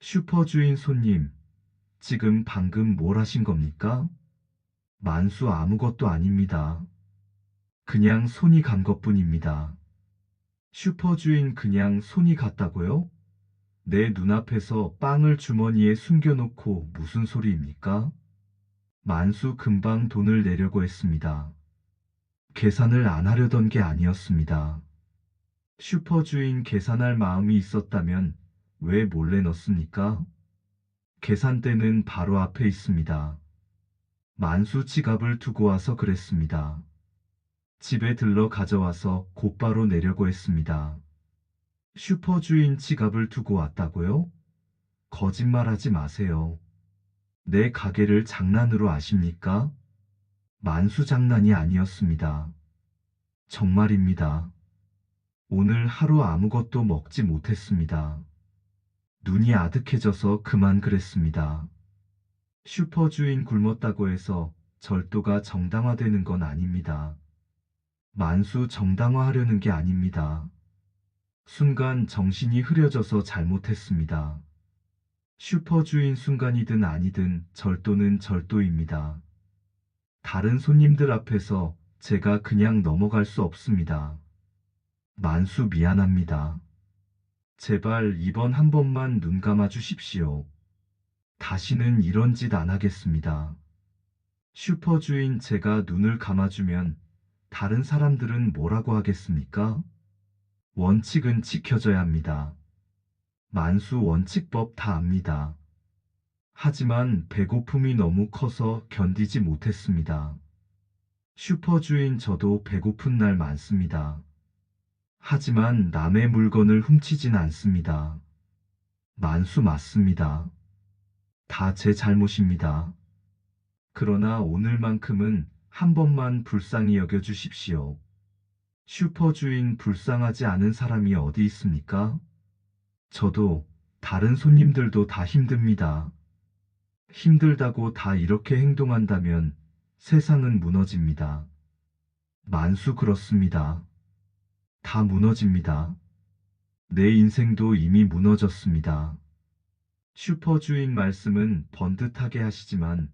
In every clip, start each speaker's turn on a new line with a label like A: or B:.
A: 슈퍼주인 손님, 지금 방금 뭘 하신 겁니까? 만수 아무것도 아닙니다. 그냥 손이 간 것뿐입니다. 슈퍼주인 그냥 손이 갔다고요? 내 눈앞에서 빵을 주머니에 숨겨놓고 무슨 소리입니까? 만수 금방 돈을 내려고 했습니다. 계산을 안 하려던 게 아니었습니다. 슈퍼주인 계산할 마음이 있었다면 왜 몰래 넣습니까? 계산대는 바로 앞에 있습니다. 만수 지갑을 두고 와서 그랬습니다. 집에 들러 가져와서 곧바로 내려고 했습니다. 슈퍼주인 지갑을 두고 왔다고요? 거짓말하지 마세요. 내 가게를 장난으로 아십니까? 만수 장난이 아니었습니다. 정말입니다. 오늘 하루 아무것도 먹지 못했습니다. 눈이 아득해져서 그만 그랬습니다. 슈퍼주인 굶었다고 해서 절도가 정당화되는 건 아닙니다. 만수 정당화하려는 게 아닙니다. 순간 정신이 흐려져서 잘못했습니다. 슈퍼주인 순간이든 아니든 절도는 절도입니다. 다른 손님들 앞에서 제가 그냥 넘어갈 수 없습니다. 만수 미안합니다. 제발 이번 한 번만 눈 감아 주십시오. 다시는 이런 짓 안 하겠습니다. 슈퍼주인 제가 눈을 감아주면 다른 사람들은 뭐라고 하겠습니까? 원칙은 지켜져야 합니다. 만수 원칙법 다 압니다. 하지만 배고픔이 너무 커서 견디지 못했습니다. 슈퍼주인 저도 배고픈 날 많습니다. 하지만 남의 물건을 훔치진 않습니다. 만수 맞습니다. 다 제 잘못입니다. 그러나 오늘만큼은 한 번만 불쌍히 여겨주십시오. 슈퍼주인 불쌍하지 않은 사람이 어디 있습니까? 저도 다른 손님들도 다 힘듭니다. 힘들다고 다 이렇게 행동한다면 세상은 무너집니다. 만수 그렇습니다. 다 무너집니다. 내 인생도 이미 무너졌습니다. 슈퍼주인 말씀은 번듯하게 하시지만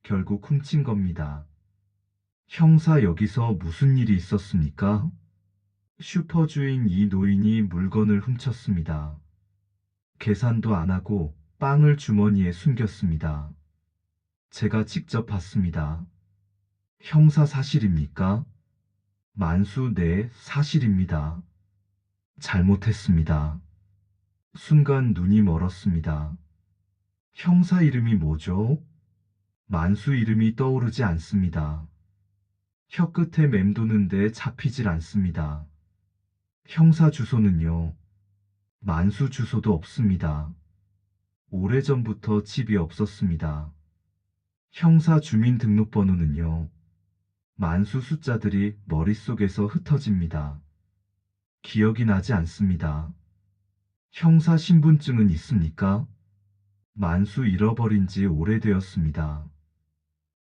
A: 결국 훔친 겁니다. 형사 여기서 무슨 일이 있었습니까? 슈퍼주인 이 노인이 물건을 훔쳤습니다. 계산도 안 하고 빵을 주머니에 숨겼습니다. 제가 직접 봤습니다. 형사 사실입니까? 만수 네, 사실입니다. 잘못했습니다. 순간 눈이 멀었습니다. 형사 이름이 뭐죠? 만수 이름이 떠오르지 않습니다. 혀끝에 맴도는데 잡히질 않습니다. 형사 주소는요? 만수 주소도 없습니다. 오래전부터 집이 없었습니다. 형사 주민등록번호는요? 만수 숫자들이 머릿속에서 흩어집니다. 기억이 나지 않습니다. 형사 신분증은 있습니까? 만수 잃어버린 지 오래되었습니다.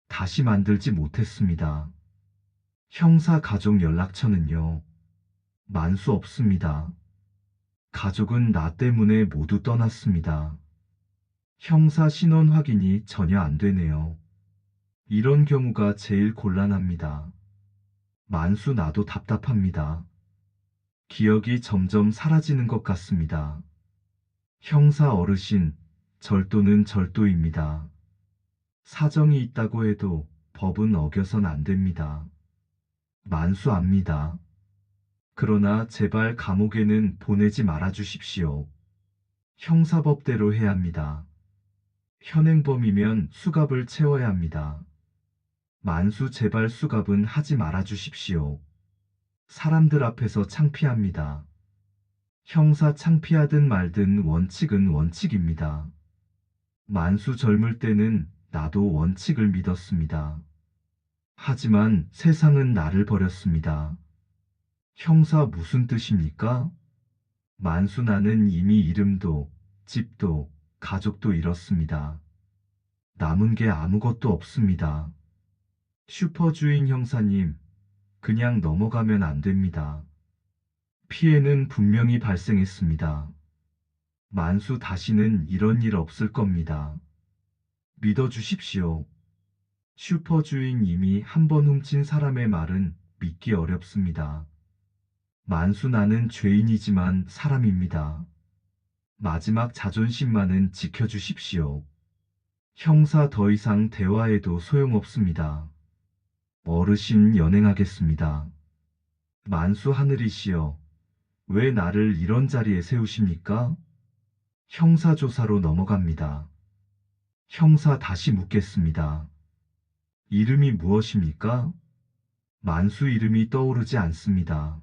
A: 다시 만들지 못했습니다. 형사 가족 연락처는요? 만수 없습니다. 가족은 나 때문에 모두 떠났습니다. 형사 신원 확인이 전혀 안 되네요. 이런 경우가 제일 곤란합니다. 만수 나도 답답합니다. 기억이 점점 사라지는 것 같습니다. 형사 어르신, 절도는 절도입니다. 사정이 있다고 해도 법은 어겨선 안 됩니다. 만수 압니다. 그러나 제발 감옥에는 보내지 말아 주십시오. 형사법대로 해야 합니다. 현행범이면 수갑을 채워야 합니다. 만수 제발 수갑은 하지 말아 주십시오. 사람들 앞에서 창피합니다. 형사 창피하든 말든 원칙은 원칙입니다. 만수 젊을 때는 나도 원칙을 믿었습니다. 하지만 세상은 나를 버렸습니다. 형사 무슨 뜻입니까? 만수 나는 이미 이름도, 집도, 가족도 잃었습니다. 남은 게 아무것도 없습니다. 슈퍼주인 형사님, 그냥 넘어가면 안 됩니다. 피해는 분명히 발생했습니다. 만수 다시는 이런 일 없을 겁니다. 믿어주십시오. 슈퍼주인 이미 한 번 훔친 사람의 말은 믿기 어렵습니다. 만수 나는 죄인이지만 사람입니다. 마지막 자존심만은 지켜주십시오. 형사 더 이상 대화해도 소용없습니다. 어르신 연행하겠습니다. 만수 하늘이시여, 왜 나를 이런 자리에 세우십니까? 형사조사로 넘어갑니다. 형사 다시 묻겠습니다. 이름이 무엇입니까? 만수 이름이 떠오르지 않습니다.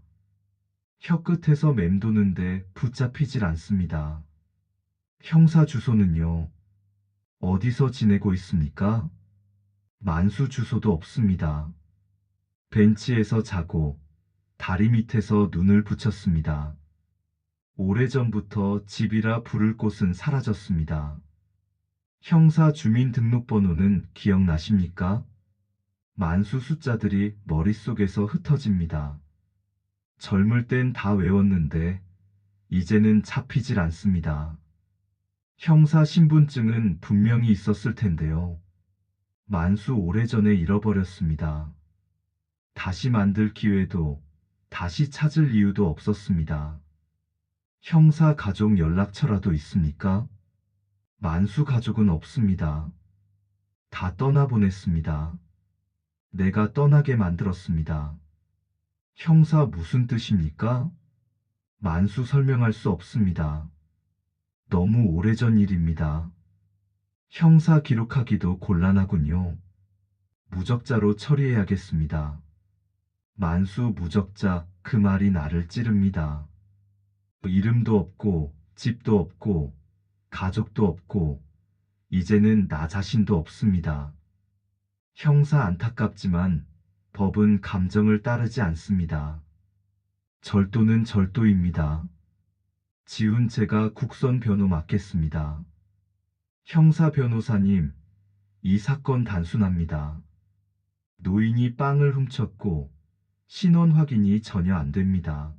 A: 혀끝에서 맴도는데 붙잡히질 않습니다. 형사 주소는요? 어디서 지내고 있습니까? 만수 주소도 없습니다. 벤치에서 자고 다리 밑에서 눈을 붙였습니다. 오래전부터 집이라 부를 곳은 사라졌습니다. 형사 주민등록번호는 기억나십니까? 만수 숫자들이 머릿속에서 흩어집니다. 젊을 땐 다 외웠는데 이제는 잡히질 않습니다. 형사 신분증은 분명히 있었을 텐데요. 만수 오래전에 잃어버렸습니다. 다시 만들 기회도 다시 찾을 이유도 없었습니다. 형사 가족 연락처라도 있습니까? 만수 가족은 없습니다. 다 떠나보냈습니다. 내가 떠나게 만들었습니다. 형사 무슨 뜻입니까? 만수 설명할 수 없습니다. 너무 오래전 일입니다. 형사 기록하기도 곤란하군요. 무적자로 처리해야겠습니다. 만수 무적자, 그 말이 나를 찌릅니다. 이름도 없고 집도 없고 가족도 없고 이제는 나 자신도 없습니다. 형사 안타깝지만 법은 감정을 따르지 않습니다. 절도는 절도입니다. 지훈 제가 국선 변호 맡겠습니다. 형사 변호사님, 이 사건 단순합니다. 노인이 빵을 훔쳤고 신원 확인이 전혀 안 됩니다.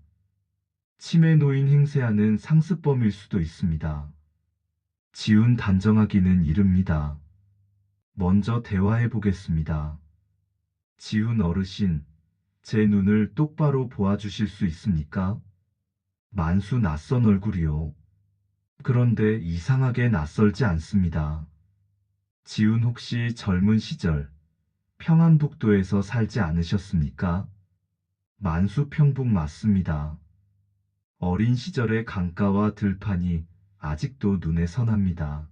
A: 치매 노인 행세하는 상습범일 수도 있습니다. 지훈 단정하기는 이릅니다. 먼저 대화해 보겠습니다. 지훈 어르신, 제 눈을 똑바로 보아주실 수 있습니까? 만수 낯선 얼굴이요. 그런데 이상하게 낯설지 않습니다. 지훈 혹시 젊은 시절 평안북도에서 살지 않으셨습니까? 만수 평북 맞습니다. 어린 시절의 강가와 들판이 아직도 눈에 선합니다.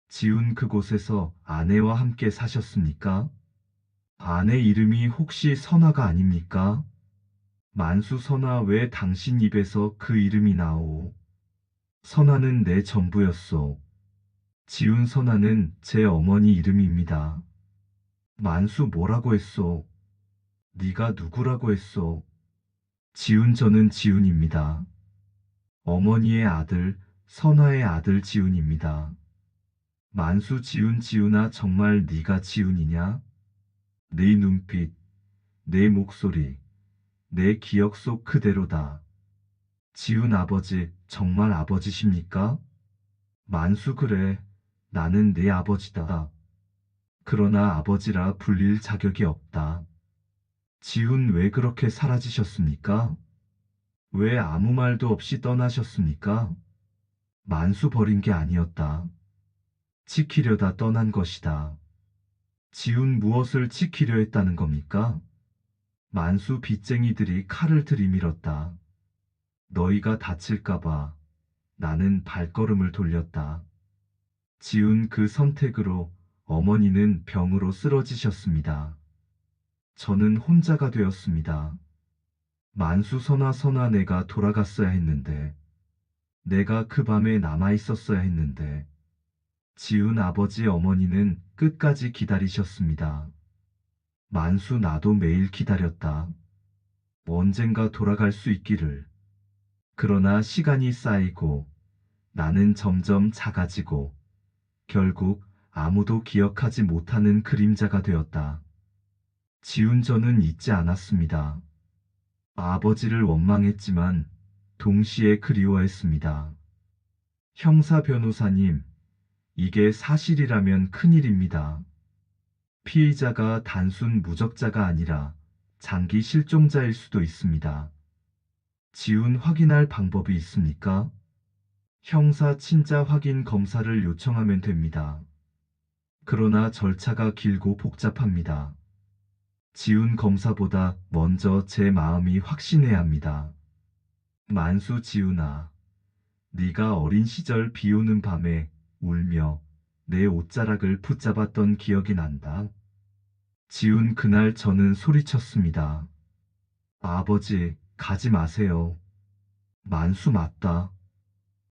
A: 지훈 그곳에서 아내와 함께 사셨습니까? 아내 이름이 혹시 선화가 아닙니까? 만수 선화 왜 당신 입에서 그 이름이 나오? 선화는 내 전부였소. 지훈 선화는 제 어머니 이름입니다. 만수 뭐라고 했소? 네가 누구라고 했소? 지훈 저는 지훈입니다. 어머니의 아들, 선화의 아들 지훈입니다. 만수 지훈 지훈아 정말 네가 지훈이냐? 네 눈빛, 내 목소리, 내 기억 속 그대로다. 지훈 아버지 정말 아버지십니까? 만수 그래, 나는 내 아버지다. 그러나 아버지라 불릴 자격이 없다. 지훈 왜 그렇게 사라지셨습니까? 왜 아무 말도 없이 떠나셨습니까? 만수 버린 게 아니었다. 지키려다 떠난 것이다. 지훈 무엇을 지키려 했다는 겁니까? 만수 빚쟁이들이 칼을 들이밀었다. 너희가 다칠까봐 나는 발걸음을 돌렸다. 지훈 그 선택으로 어머니는 병으로 쓰러지셨습니다. 저는 혼자가 되었습니다. 만수 선아 내가 돌아갔어야 했는데, 내가 그 밤에 남아 있었어야 했는데, 지훈 아버지 어머니는 끝까지 기다리셨습니다. 만수 나도 매일 기다렸다. 언젠가 돌아갈 수 있기를. 그러나 시간이 쌓이고 나는 점점 작아지고 결국 아무도 기억하지 못하는 그림자가 되었다. 지훈 저는 잊지 않았습니다. 아버지를 원망했지만 동시에 그리워했습니다. 형사 변호사님, 이게 사실이라면 큰일입니다. 피의자가 단순 무적자가 아니라 장기 실종자일 수도 있습니다. 지운 확인할 방법이 있습니까? 형사 친자 확인 검사를 요청하면 됩니다. 그러나 절차가 길고 복잡합니다. 지운 검사보다 먼저 제 마음이 확신해야 합니다. 만수 지훈아, 네가 어린 시절 비 오는 밤에 울며 내 옷자락을 붙잡았던 기억이 난다. 지훈 그날 저는 소리쳤습니다. 아버지, 가지 마세요. 만수 맞다.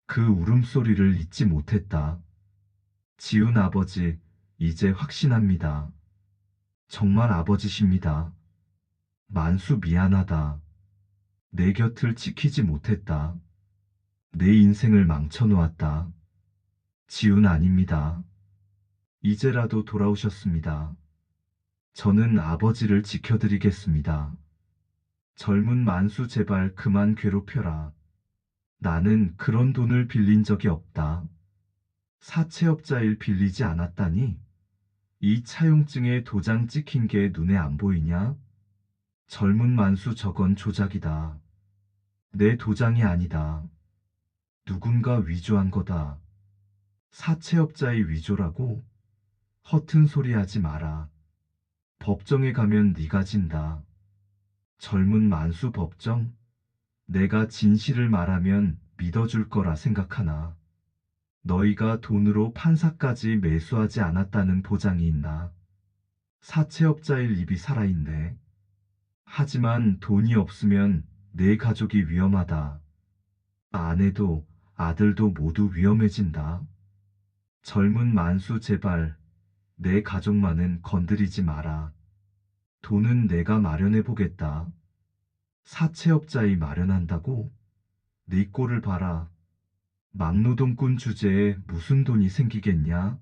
A: 그 울음소리를 잊지 못했다. 지훈 아버지, 이제 확신합니다. 정말 아버지십니다. 만수 미안하다. 내 곁을 지키지 못했다. 내 인생을 망쳐놓았다. 지훈 아닙니다. 이제라도 돌아오셨습니다. 저는 아버지를 지켜드리겠습니다. 젊은 만수 제발 그만 괴롭혀라. 나는 그런 돈을 빌린 적이 없다. 사채업자일 빌리지 않았다니? 이 차용증에 도장 찍힌 게 눈에 안 보이냐? 젊은 만수 저건 조작이다. 내 도장이 아니다. 누군가 위조한 거다. 사채업자의 위조라고? 허튼 소리 하지 마라. 법정에 가면 네가 진다. 젊은 만수 법정? 내가 진실을 말하면 믿어줄 거라 생각하나. 너희가 돈으로 판사까지 매수하지 않았다는 보장이 있나? 사채업자일 입이 살아있네. 하지만 돈이 없으면 내 가족이 위험하다. 아내도 아들도 모두 위험해진다. 젊은 만수 제발 내 가족만은 건드리지 마라. 돈은 내가 마련해 보겠다. 사채업자이 마련한다고? 네 꼴을 봐라. 막노동꾼 주제에 무슨 돈이 생기겠냐?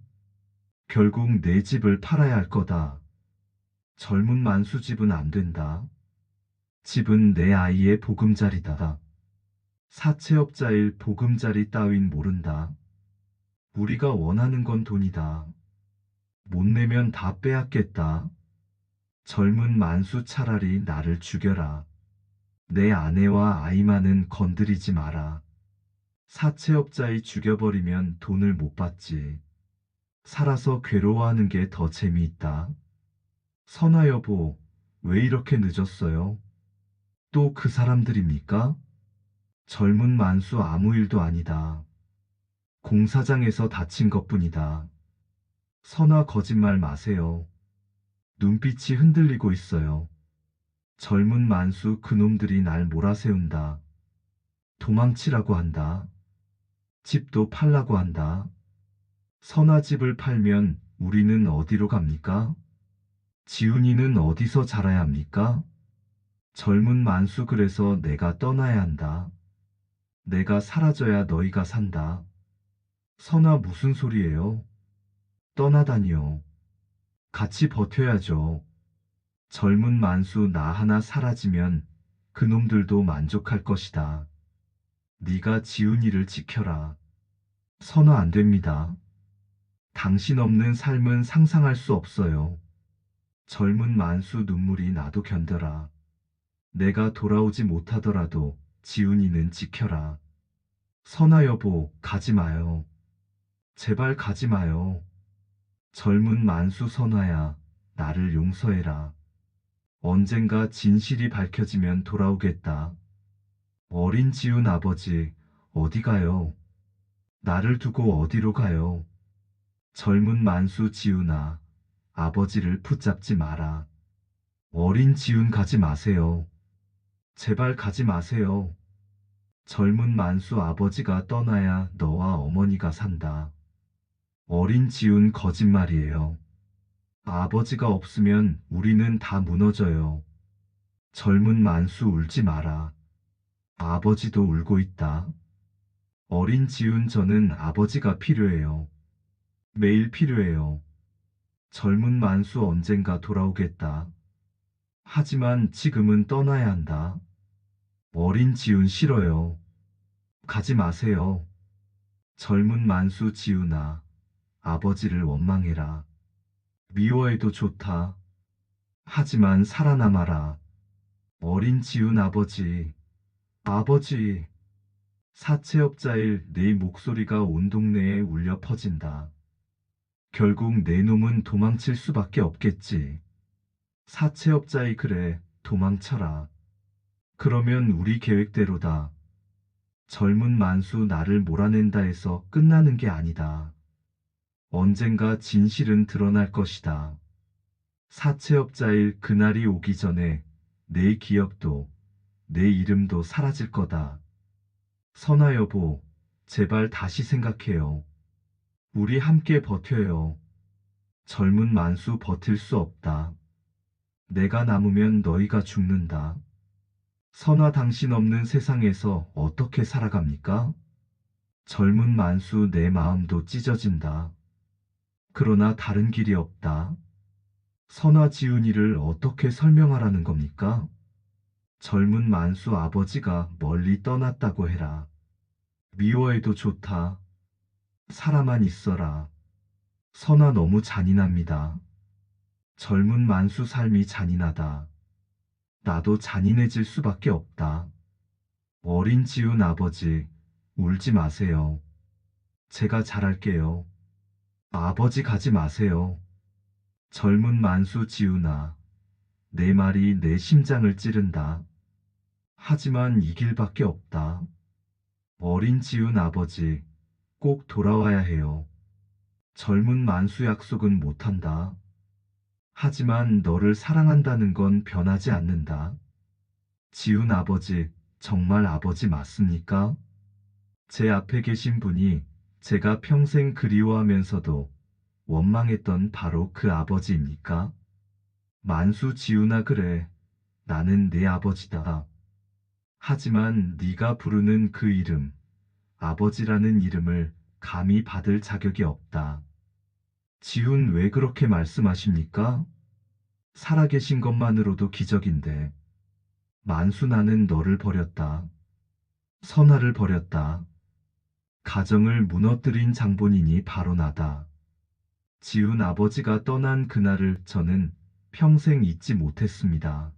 A: 결국 내 집을 팔아야 할 거다. 젊은 만수 집은 안 된다. 집은 내 아이의 보금자리다. 사채업자일 보금자리 따윈 모른다. 우리가 원하는 건 돈이다. 못 내면 다 빼앗겠다. 젊은 만수 차라리 나를 죽여라. 내 아내와 아이만은 건드리지 마라. 사채업자이 죽여버리면 돈을 못 받지. 살아서 괴로워하는 게 더 재미있다. 선아 여보, 왜 이렇게 늦었어요? 또 그 사람들입니까? 젊은 만수 아무 일도 아니다. 공사장에서 다친 것뿐이다. 선아 거짓말 마세요. 눈빛이 흔들리고 있어요. 젊은 만수 그놈들이 날 몰아세운다. 도망치라고 한다. 집도 팔라고 한다. 선아 집을 팔면 우리는 어디로 갑니까? 지훈이는 어디서 자라야 합니까? 젊은 만수 그래서 내가 떠나야 한다. 내가 사라져야 너희가 산다. 선아 무슨 소리예요? 떠나다니요. 같이 버텨야죠. 젊은 만수 나 하나 사라지면 그놈들도 만족할 것이다. 네가 지훈이를 지켜라. 선아 안 됩니다. 당신 없는 삶은 상상할 수 없어요. 젊은 만수 눈물이 나도 견뎌라. 내가 돌아오지 못하더라도 지훈이는 지켜라. 선아 여보, 가지 마요. 제발 가지 마요. 젊은 만수 선아야, 나를 용서해라. 언젠가 진실이 밝혀지면 돌아오겠다. 어린 지훈 아버지, 어디 가요? 나를 두고 어디로 가요? 젊은 만수 지훈아, 아버지를 붙잡지 마라. 어린 지훈 가지 마세요. 제발 가지 마세요. 젊은 만수 아버지가 떠나야 너와 어머니가 산다. 어린 지훈 거짓말이에요. 아버지가 없으면 우리는 다 무너져요. 젊은 만수 울지 마라. 아버지도 울고 있다. 어린 지훈 저는 아버지가 필요해요. 매일 필요해요. 젊은 만수 언젠가 돌아오겠다. 하지만 지금은 떠나야 한다. 어린 지훈 싫어요. 가지 마세요. 젊은 만수 지훈아, 아버지를 원망해라. 미워해도 좋다. 하지만 살아남아라. 어린 지훈 아버지, 아버지. 사채업자일 네 목소리가 온 동네에 울려 퍼진다. 결국 내 놈은 도망칠 수밖에 없겠지. 사채업자이 그래, 도망쳐라. 그러면 우리 계획대로다. 젊은 만수 나를 몰아낸다 해서 끝나는 게 아니다. 언젠가 진실은 드러날 것이다. 사채업자일 그날이 오기 전에 내 기억도 내 이름도 사라질 거다. 선아 여보, 제발 다시 생각해요. 우리 함께 버텨요. 젊은 만수 버틸 수 없다. 내가 남으면 너희가 죽는다. 선아 당신 없는 세상에서 어떻게 살아갑니까? 젊은 만수 내 마음도 찢어진다. 그러나 다른 길이 없다. 선아 지훈이를 어떻게 설명하라는 겁니까? 젊은 만수 아버지가 멀리 떠났다고 해라. 미워해도 좋다. 살아만 있어라. 선아 너무 잔인합니다. 젊은 만수 삶이 잔인하다. 나도 잔인해질 수밖에 없다. 어린 지훈 아버지, 울지 마세요. 제가 잘할게요. 아버지 가지 마세요. 젊은 만수 지훈아, 내 말이 내 심장을 찌른다. 하지만 이 길밖에 없다. 어린 지훈 아버지, 꼭 돌아와야 해요. 젊은 만수 약속은 못한다. 하지만 너를 사랑한다는 건 변하지 않는다. 지훈 아버지, 정말 아버지 맞습니까? 제 앞에 계신 분이 제가 평생 그리워하면서도 원망했던 바로 그 아버지입니까? 만수 지훈아 그래, 나는 네 아버지다. 하지만 네가 부르는 그 이름, 아버지라는 이름을 감히 받을 자격이 없다. 지훈 왜 그렇게 말씀하십니까? 살아계신 것만으로도 기적인데. 만수 나는 너를 버렸다. 선아를 버렸다. 가정을 무너뜨린 장본인이 바로 나다. 지훈 아버지가 떠난 그날을 저는 평생 잊지 못했습니다.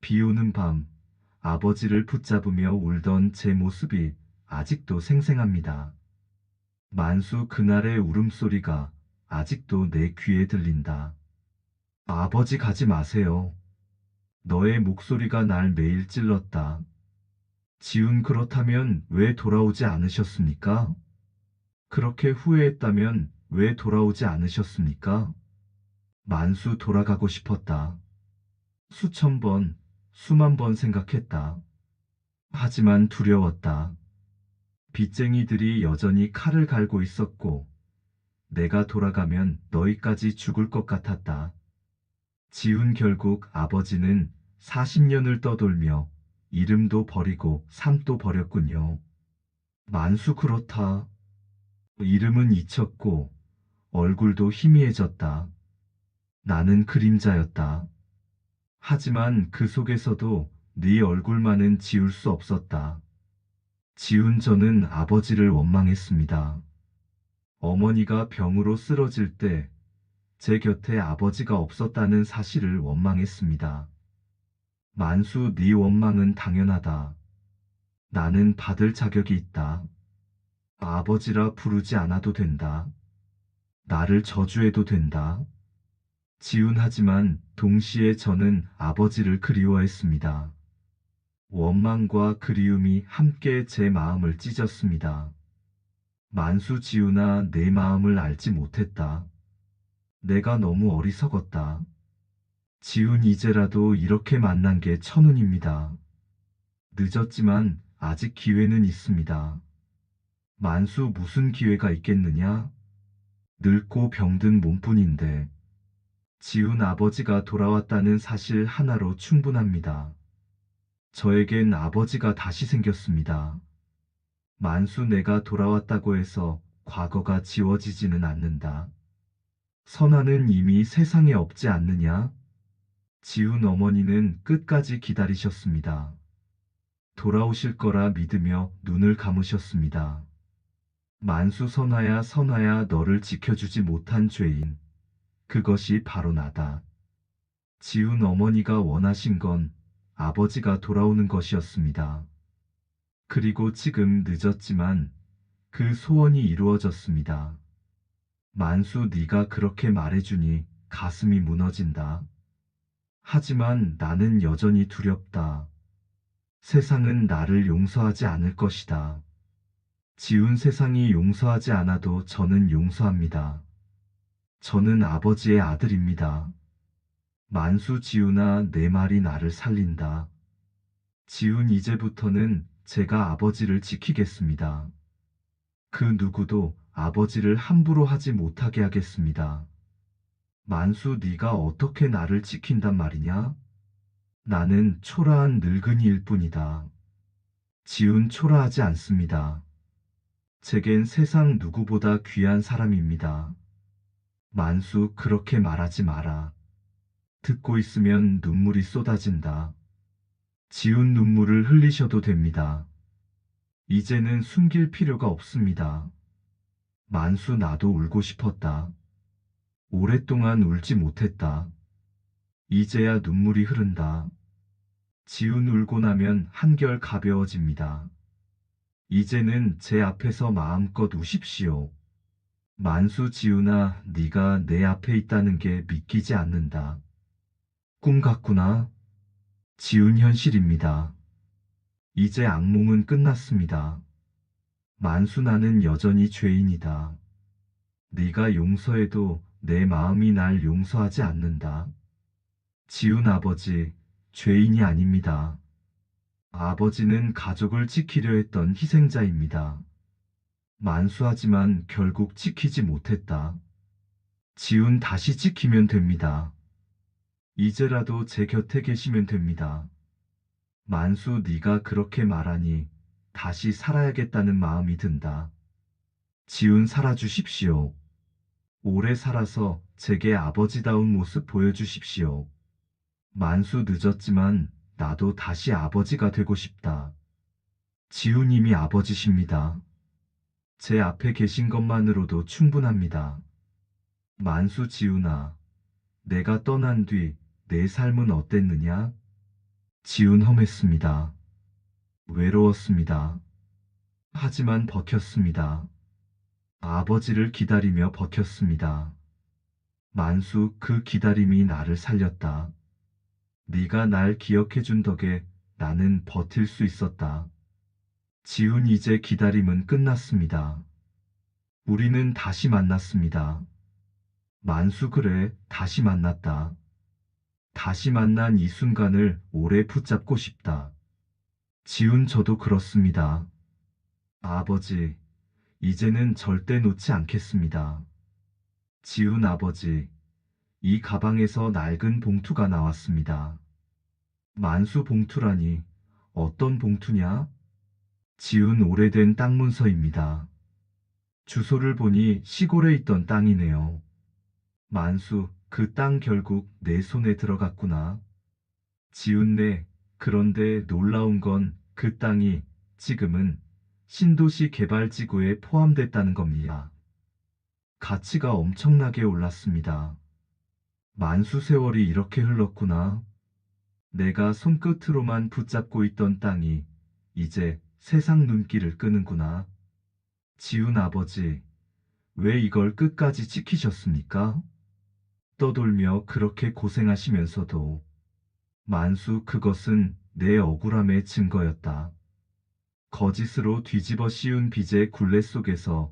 A: 비 오는 밤, 아버지를 붙잡으며 울던 제 모습이 아직도 생생합니다. 만수 그날의 울음소리가 아직도 내 귀에 들린다. 아버지 가지 마세요. 너의 목소리가 날 매일 찔렀다. 지훈 그렇다면 왜 돌아오지 않으셨습니까? 그렇게 후회했다면 왜 돌아오지 않으셨습니까? 만수 돌아가고 싶었다. 수천 번, 수만 번 생각했다. 하지만 두려웠다. 빚쟁이들이 여전히 칼을 갈고 있었고, 내가 돌아가면 너희까지 죽을 것 같았다. 지훈 결국 아버지는 40년을 떠돌며 이름도 버리고 삶도 버렸군요. 만수 그렇다. 이름은 잊혔고 얼굴도 희미해졌다. 나는 그림자였다. 하지만 그 속에서도 네 얼굴만은 지울 수 없었다. 지훈 저는 아버지를 원망했습니다. 어머니가 병으로 쓰러질 때 제 곁에 아버지가 없었다는 사실을 원망했습니다. 만수 네 원망은 당연하다. 나는 받을 자격이 있다. 아버지라 부르지 않아도 된다. 나를 저주해도 된다. 지훈하지만 동시에 저는 아버지를 그리워했습니다. 원망과 그리움이 함께 제 마음을 찢었습니다. 만수 지훈아 내 마음을 알지 못했다. 내가 너무 어리석었다. 지훈 이제라도 이렇게 만난 게 천운입니다. 늦었지만 아직 기회는 있습니다. 만수 무슨 기회가 있겠느냐? 늙고 병든 몸뿐인데. 지훈 아버지가 돌아왔다는 사실 하나로 충분합니다. 저에겐 아버지가 다시 생겼습니다. 만수 내가 돌아왔다고 해서 과거가 지워지지는 않는다. 선아는 이미 세상에 없지 않느냐? 지훈 어머니는 끝까지 기다리셨습니다. 돌아오실 거라 믿으며 눈을 감으셨습니다. 만수 선아야 선아야 너를 지켜주지 못한 죄인. 그것이 바로 나다. 지훈 어머니가 원하신 건 아버지가 돌아오는 것이었습니다. 그리고 지금 늦었지만 그 소원이 이루어졌습니다. 만수 네가 그렇게 말해주니 가슴이 무너진다. 하지만 나는 여전히 두렵다. 세상은 나를 용서하지 않을 것이다. 지훈 세상이 용서하지 않아도 저는 용서합니다. 저는 아버지의 아들입니다. 만수 지훈아 내 말이 나를 살린다. 지훈 이제부터는 제가 아버지를 지키겠습니다. 그 누구도 아버지를 함부로 하지 못하게 하겠습니다. 만수 네가 어떻게 나를 지킨단 말이냐? 나는 초라한 늙은이일 뿐이다. 지훈 초라하지 않습니다. 제겐 세상 누구보다 귀한 사람입니다. 만수 그렇게 말하지 마라. 듣고 있으면 눈물이 쏟아진다. 지훈 눈물을 흘리셔도 됩니다. 이제는 숨길 필요가 없습니다. 만수 나도 울고 싶었다. 오랫동안 울지 못했다. 이제야 눈물이 흐른다. 지훈 울고 나면 한결 가벼워집니다. 이제는 제 앞에서 마음껏 우십시오. 만수 지훈아 네가 내 앞에 있다는 게 믿기지 않는다. 꿈 같구나. 지훈 현실입니다. 이제 악몽은 끝났습니다. 만수 나는 여전히 죄인이다. 네가 용서해도 내 마음이 날 용서하지 않는다. 지훈 아버지, 죄인이 아닙니다. 아버지는 가족을 지키려 했던 희생자입니다. 만수하지만 결국 지키지 못했다. 지훈 다시 지키면 됩니다. 이제라도 제 곁에 계시면 됩니다. 만수 네가 그렇게 말하니 다시 살아야겠다는 마음이 든다. 지훈 살아주십시오. 오래 살아서 제게 아버지다운 모습 보여주십시오. 만수 늦었지만 나도 다시 아버지가 되고 싶다. 지훈님이 아버지십니다. 제 앞에 계신 것만으로도 충분합니다. 만수 지훈아, 내가 떠난 뒤 내 삶은 어땠느냐? 지훈 험했습니다. 외로웠습니다. 하지만 버텼습니다. 아버지를 기다리며 버텼습니다. 만수 그 기다림이 나를 살렸다. 네가 날 기억해준 덕에 나는 버틸 수 있었다. 지훈 이제 기다림은 끝났습니다. 우리는 다시 만났습니다. 만수 그래 다시 만났다. 다시 만난 이 순간을 오래 붙잡고 싶다. 지훈 저도 그렇습니다. 아버지, 이제는 절대 놓지 않겠습니다. 지훈 아버지, 이 가방에서 낡은 봉투가 나왔습니다. 만수 봉투라니 어떤 봉투냐? 지훈 오래된 땅 문서입니다. 주소를 보니 시골에 있던 땅이네요. 만수, 그 땅 결국 내 손에 들어갔구나. 지훈네, 그런데 놀라운 건 그 땅이 지금은 신도시 개발지구에 포함됐다는 겁니다. 가치가 엄청나게 올랐습니다. 만수 세월이 이렇게 흘렀구나. 내가 손끝으로만 붙잡고 있던 땅이 이제 세상 눈길을 끄는구나. 지훈 아버지, 왜 이걸 끝까지 지키셨습니까? 떠돌며 그렇게 고생하시면서도. 만수 그것은 내 억울함의 증거였다. 거짓으로 뒤집어 씌운 빚의 굴레 속에서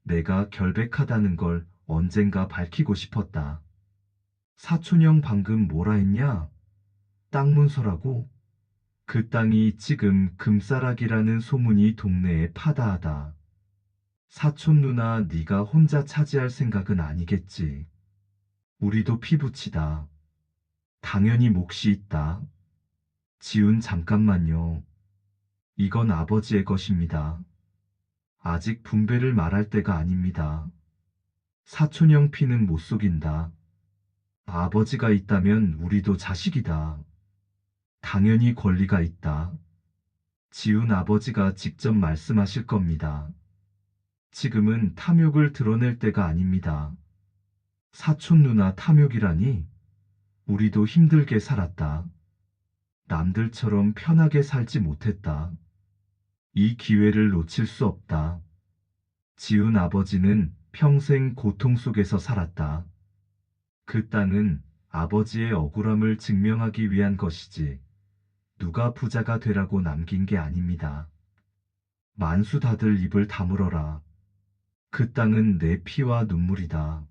A: 내가 결백하다는 걸 언젠가 밝히고 싶었다. 사촌형 방금 뭐라 했냐? 땅 문서라고? 그 땅이 지금 금싸라기라는 소문이 동네에 파다하다. 사촌 누나 네가 혼자 차지할 생각은 아니겠지. 우리도 피부치다. 당연히 몫이 있다. 지훈 잠깐만요. 이건 아버지의 것입니다. 아직 분배를 말할 때가 아닙니다. 사촌형 피는 못 속인다. 아버지가 있다면 우리도 자식이다. 당연히 권리가 있다. 지훈 아버지가 직접 말씀하실 겁니다. 지금은 탐욕을 드러낼 때가 아닙니다. 사촌 누나 탐욕이라니? 우리도 힘들게 살았다. 남들처럼 편하게 살지 못했다. 이 기회를 놓칠 수 없다. 지훈 아버지는 평생 고통 속에서 살았다. 그 땅은 아버지의 억울함을 증명하기 위한 것이지 누가 부자가 되라고 남긴 게 아닙니다. 만수 다들 입을 다물어라. 그 땅은 내 피와 눈물이다.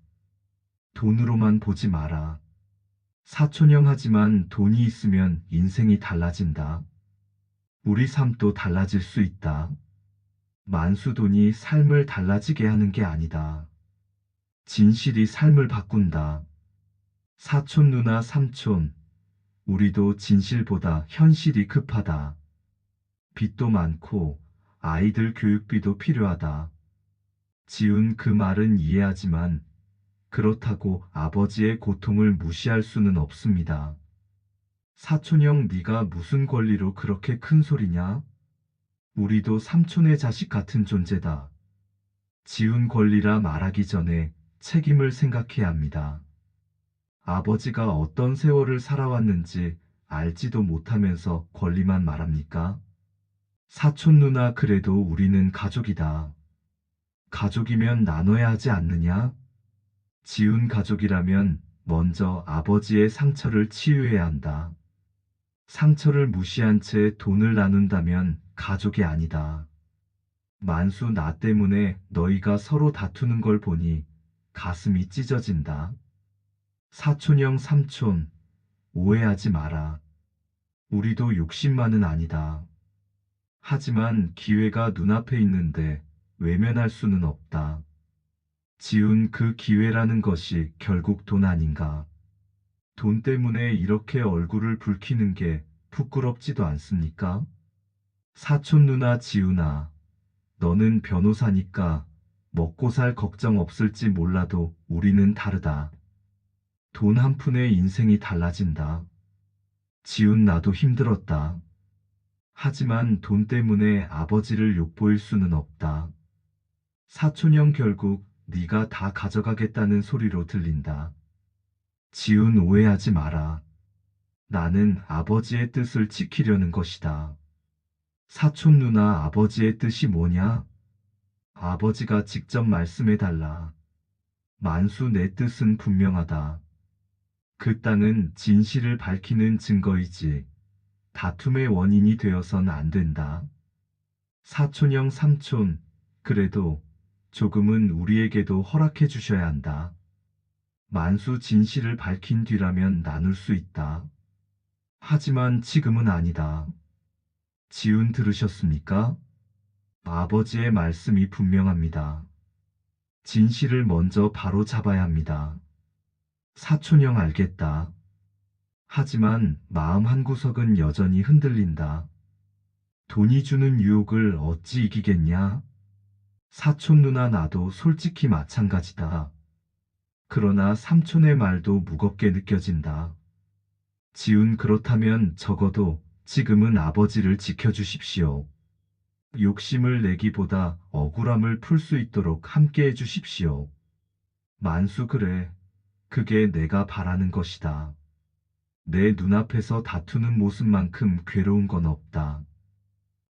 A: 돈으로만 보지 마라. 사촌형 하지만 돈이 있으면 인생이 달라진다. 우리 삶도 달라질 수 있다. 만수 돈이 삶을 달라지게 하는 게 아니다. 진실이 삶을 바꾼다. 사촌 누나 삼촌, 우리도 진실보다 현실이 급하다. 빚도 많고 아이들 교육비도 필요하다. 지훈 그 말은 이해하지만 그렇다고 아버지의 고통을 무시할 수는 없습니다. 사촌형 네가 무슨 권리로 그렇게 큰 소리냐? 우리도 삼촌의 자식 같은 존재다. 지훈 권리라 말하기 전에 책임을 생각해야 합니다. 아버지가 어떤 세월을 살아왔는지 알지도 못하면서 권리만 말합니까? 사촌 누나 그래도 우리는 가족이다. 가족이면 나눠야 하지 않느냐? 지훈 가족이라면 먼저 아버지의 상처를 치유해야 한다. 상처를 무시한 채 돈을 나눈다면 가족이 아니다. 만수 나 때문에 너희가 서로 다투는 걸 보니 가슴이 찢어진다. 사촌형 삼촌, 오해하지 마라. 우리도 욕심만은 아니다. 하지만 기회가 눈앞에 있는데 외면할 수는 없다. 지운 그 기회라는 것이 결국 돈 아닌가. 돈 때문에 이렇게 얼굴을 붉히는 게 부끄럽지도 않습니까? 사촌 누나 지훈아, 너는 변호사니까 먹고 살 걱정 없을지 몰라도 우리는 다르다. 돈 한 푼에 인생이 달라진다. 지훈 나도 힘들었다. 하지만 돈 때문에 아버지를 욕보일 수는 없다. 사촌형 결국 네가 다 가져가겠다는 소리로 들린다. 지훈 오해하지 마라. 나는 아버지의 뜻을 지키려는 것이다. 사촌 누나 아버지의 뜻이 뭐냐? 아버지가 직접 말씀해달라. 만수 내 뜻은 분명하다. 그 땅은 진실을 밝히는 증거이지 다툼의 원인이 되어선 안 된다. 사촌형 삼촌, 그래도 조금은 우리에게도 허락해 주셔야 한다. 만수 진실을 밝힌 뒤라면 나눌 수 있다. 하지만 지금은 아니다. 지훈 들으셨습니까? 아버지의 말씀이 분명합니다. 진실을 먼저 바로 잡아야 합니다. 사촌형 알겠다. 하지만 마음 한구석은 여전히 흔들린다. 돈이 주는 유혹을 어찌 이기겠냐? 사촌 누나 나도 솔직히 마찬가지다. 그러나 삼촌의 말도 무겁게 느껴진다. 지훈 그렇다면 적어도 지금은 아버지를 지켜주십시오. 욕심을 내기보다 억울함을 풀 수 있도록 함께 해주십시오. 만수 그래. 그게 내가 바라는 것이다. 내 눈앞에서 다투는 모습만큼 괴로운 건 없다.